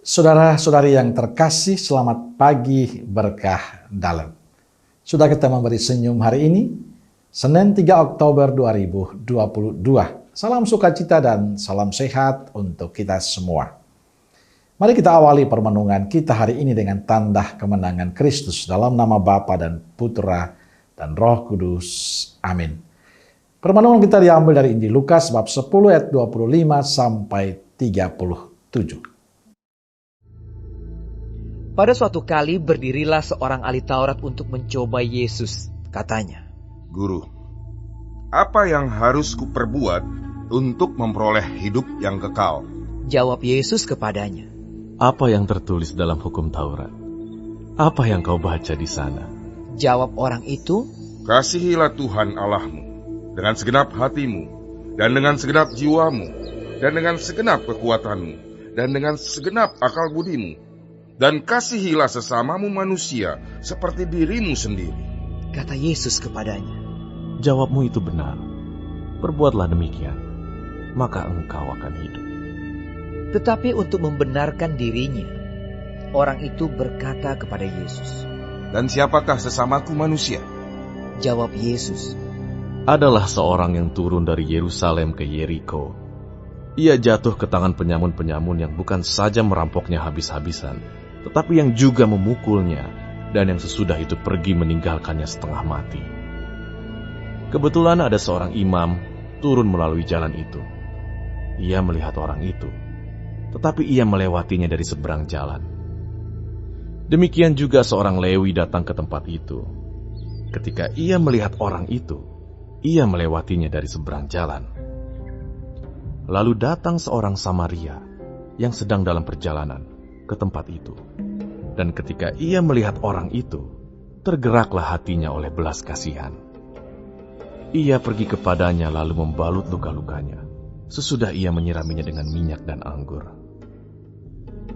Saudara-saudari yang terkasih, selamat pagi berkah dalam. Sudah kita memberi senyum hari ini, Senin 3 Oktober 2022. Salam sukacita dan salam sehat untuk kita semua. Mari kita awali permenungan kita hari ini dengan tanda kemenangan Kristus dalam nama Bapa dan Putra dan Roh Kudus. Amin. Permenungan kita diambil dari Injil Lukas bab 10 ayat 25 sampai 37. Pada suatu kali berdirilah seorang ahli Taurat untuk mencoba Yesus. Katanya, "Guru, apa yang harus kuperbuat untuk memperoleh hidup yang kekal?" Jawab Yesus kepadanya, "Apa yang tertulis dalam hukum Taurat? Apa yang kau baca di sana?" Jawab orang itu, "Kasihilah Tuhan Allahmu dengan segenap hatimu, dan dengan segenap jiwamu, dan dengan segenap kekuatanmu, dan dengan segenap akal budimu. Dan kasihilah sesamamu manusia seperti dirimu sendiri." Kata Yesus kepadanya, "Jawabmu itu benar. Perbuatlah demikian, maka engkau akan hidup." Tetapi untuk membenarkan dirinya, orang itu berkata kepada Yesus, "Dan siapakah sesamaku manusia?" Jawab Yesus, Adalah seorang yang turun dari Yerusalem ke Yeriko. Ia jatuh ke tangan penyamun-penyamun yang bukan saja merampoknya habis-habisan, tetapi yang juga memukulnya, dan yang sesudah itu pergi meninggalkannya setengah mati. Kebetulan ada seorang imam turun melalui jalan itu. Ia melihat orang itu, tetapi ia melewatinya dari seberang jalan. Demikian juga seorang Lewi datang ke tempat itu. Ketika ia melihat orang itu, ia melewatinya dari seberang jalan. Lalu datang seorang Samaria yang sedang dalam perjalanan ke tempat itu. Dan ketika ia melihat orang itu, tergeraklah hatinya oleh belas kasihan. Ia pergi kepadanya lalu membalut luka-lukanya, sesudah ia menyiraminya dengan minyak dan anggur.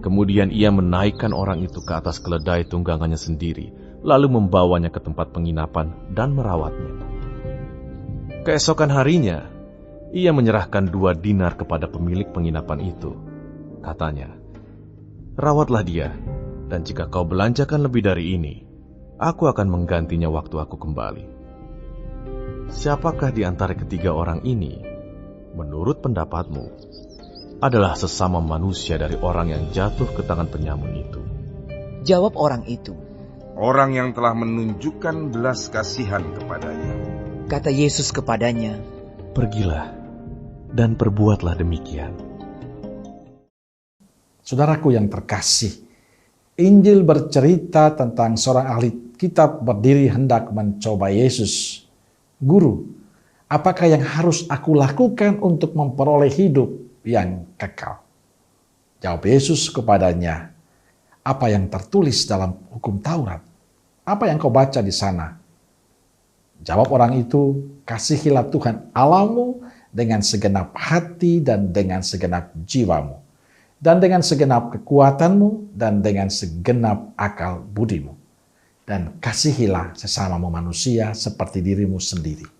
Kemudian ia menaikkan orang itu ke atas keledai tunggangannya sendiri, lalu membawanya ke tempat penginapan dan merawatnya. Keesokan harinya, ia menyerahkan 2 dinar kepada pemilik penginapan itu. Katanya, "Rawatlah dia, dan jika kau belanjakan lebih dari ini, aku akan menggantinya waktu aku kembali." Siapakah di antara ketiga orang ini, menurut pendapatmu, adalah sesama manusia dari orang yang jatuh ke tangan penyamun itu? Jawab orang itu, "Orang yang telah menunjukkan belas kasihan kepadanya." Kata Yesus kepadanya, "Pergilah dan perbuatlah demikian." Saudaraku yang terkasih, Injil bercerita tentang seorang ahli kitab berdiri hendak mencoba Yesus. "Guru, apakah yang harus aku lakukan untuk memperoleh hidup yang kekal?" Jawab Yesus kepadanya, "Apa yang tertulis dalam hukum Taurat? Apa yang kau baca di sana?" Jawab orang itu, "Kasihilah Tuhan Allahmu dengan segenap hati dan dengan segenap jiwamu, dan dengan segenap kekuatanmu dan dengan segenap akal budimu. Dan kasihilah sesamamu manusia seperti dirimu sendiri."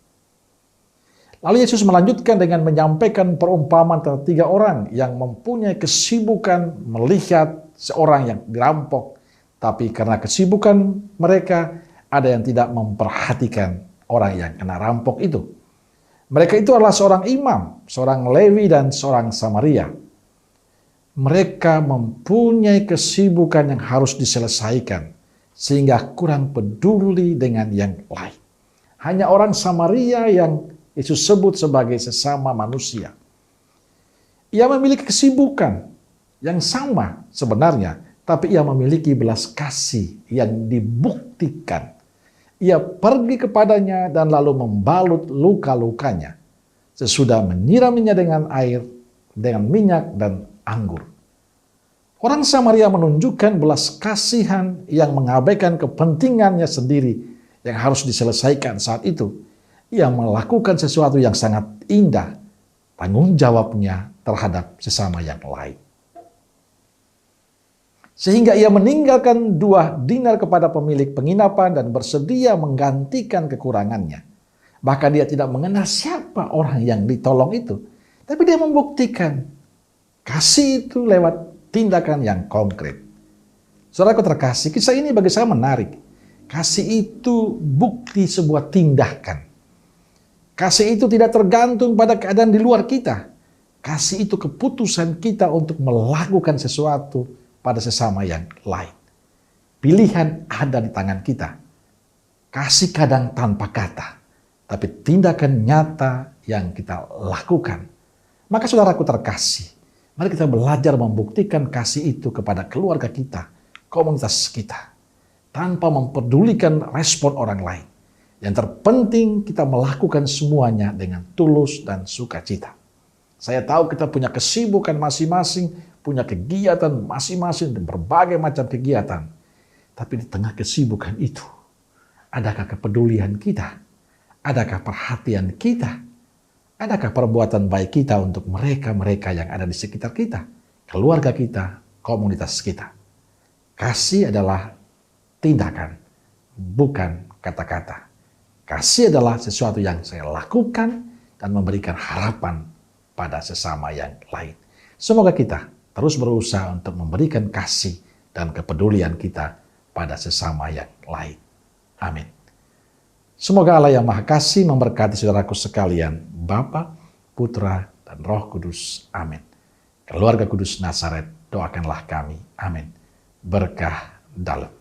Lalu Yesus melanjutkan dengan menyampaikan perumpamaan tentang 3 orang yang mempunyai kesibukan melihat seorang yang dirampok, tapi karena kesibukan mereka, ada yang tidak memperhatikan orang yang kena rampok itu. Mereka itu adalah seorang imam, seorang Lewi, dan seorang Samaria. Mereka mempunyai kesibukan yang harus diselesaikan, sehingga kurang peduli dengan yang lain. Hanya orang Samaria yang Yesus sebut sebagai sesama manusia. Ia memiliki kesibukan yang sama sebenarnya, tapi ia memiliki belas kasih yang dibuktikan. Ia pergi kepadanya dan lalu membalut luka-lukanya, sesudah menyiraminya dengan air, dengan minyak dan anggur. Orang Samaria menunjukkan belas kasihan yang mengabaikan kepentingannya sendiri yang harus diselesaikan saat itu. Ia melakukan sesuatu yang sangat indah, tanggung jawabnya terhadap sesama yang lain. Sehingga ia meninggalkan 2 dinar kepada pemilik penginapan dan bersedia menggantikan kekurangannya. Bahkan dia tidak mengenal siapa orang yang ditolong itu. Tapi dia membuktikan kasih itu lewat tindakan yang konkret. Saudaraku terkasih, kisah ini bagi saya menarik. Kasih itu bukti sebuah tindakan. Kasih itu tidak tergantung pada keadaan di luar kita. Kasih itu keputusan kita untuk melakukan sesuatu pada sesama yang lain. Pilihan ada di tangan kita. Kasih kadang tanpa kata, tapi tindakan nyata yang kita lakukan. Maka saudaraku terkasih, mari kita belajar membuktikan kasih itu kepada keluarga kita, komunitas kita, tanpa mempedulikan respon orang lain. Yang terpenting kita melakukan semuanya dengan tulus dan sukacita. Saya tahu kita punya kesibukan masing-masing, punya kegiatan masing-masing dan berbagai macam kegiatan. Tapi di tengah kesibukan itu, adakah kepedulian kita? Adakah perhatian kita? Adakah perbuatan baik kita untuk mereka-mereka yang ada di sekitar kita, keluarga kita, komunitas kita? Kasih adalah tindakan, bukan kata-kata. Kasih adalah sesuatu yang saya lakukan dan memberikan harapan pada sesama yang lain. Semoga kita terus berusaha untuk memberikan kasih dan kepedulian kita pada sesama yang lain. Amin. Semoga Allah yang Maha Kasih memberkati saudaraku sekalian, Bapa, Putra, dan Roh Kudus. Amin. Keluarga Kudus Nazaret, doakanlah kami. Amin. Berkah dalam.